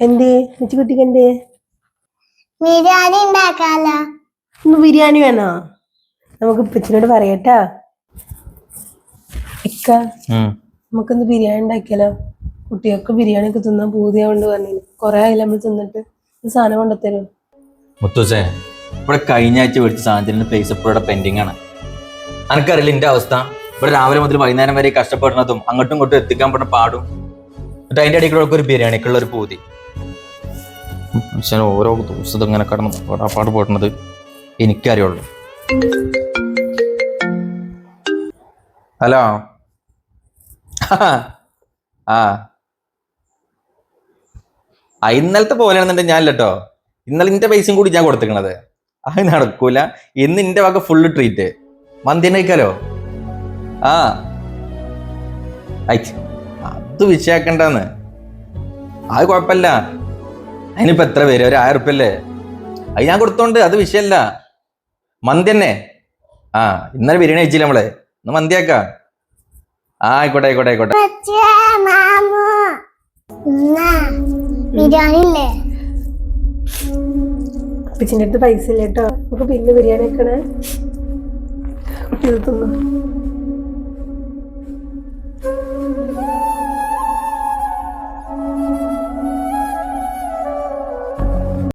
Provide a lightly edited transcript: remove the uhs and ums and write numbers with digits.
എന്തേ കുട്ടിക്ക് എന്തേ ബിരിയാണി ഉണ്ടാക്കാലോ? ഇന്ന് ബിരിയാണി വേണോ? നമുക്ക് ഇപ്പച്ചിനോട് പറയട്ടാ. ഇക്ക നമുക്കൊന്ന് ബിരിയാണി ഉണ്ടാക്കിയാലോ? കുട്ടികൾക്ക് ബിരിയാണി ഒക്കെ തിന്നാൻ പൂതിയാവുണ്ട് പറഞ്ഞു. കൊറേ ആയില്ല നമ്മൾ തിന്നിട്ട്. സാധനം കൊണ്ടുത്തരും. മുത്തൂസേ, ഇവിടെ കഴിഞ്ഞ ആഴ്ച മേടിച്ച സാധനത്തിന് പൈസ ഇപ്പോഴും പെൻഡിങ് ആണ്. എനിക്കറിയില്ല എന്റെ അവസ്ഥ. ഇവിടെ രാവിലെ മുതൽ വൈകുന്നേരം വരെ കഷ്ടപ്പെടുന്നതും അങ്ങോട്ടും ഇങ്ങോട്ടും എത്തിക്കാൻ പറ്റുന്ന പാടും. എന്നിട്ട് അതിന്റെ അടിക്കുള്ള ഒരു ബിരിയാണിക്കുള്ള ഒരു പൂതി. മനുഷ്യൻ ഓരോ ദിവസവും ഇങ്ങനെ കടന്ന് പാട് പോടുന്നത് എനിക്കറിയുള്ളൂ. ഹലോ. ഇന്നലത്തെ പോലെയാണെന്നുണ്ടെങ്കിൽ ഞാനില്ലട്ടോ. ഇന്നലെ നിന്റെ പൈസയും കൂടി ഞാൻ കൊടുത്തിക്കണത്. അത് നടക്കൂല. ഇന്ന് നിന്റെ വക ഫുള്ള് ട്രീറ്റ്. മന്തി കഴിക്കാലോ? അത് വിഷയാക്കണ്ടെന്ന്. അത് കുഴപ്പമില്ല. അതിനിപ്പോ എത്ര പേര്? ഒരു 1000 ഉറുപ്പ്യല്ലേ? അത് ഞാൻ കൊടുത്തോണ്ട് അത് വിഷയമല്ല. മന്തി തന്നെ. ഇന്നലെ ബിരിയാണി കഴിച്ചില്ല നമ്മള്. ഇന്ന് മന്തിയാക്ക. ആയിക്കോട്ടെ ആയിക്കോട്ടെ ആയിക്കോട്ടെ. ബിരിയാണി ഇല്ലേ? അപ്പച്ചിൻ്റെ അടുത്ത് പൈസ ഇല്ല കേട്ടോ. നമുക്ക് പിന്നെ ബിരിയാണി വെക്കണേ. കുട്ടി തിന്നു.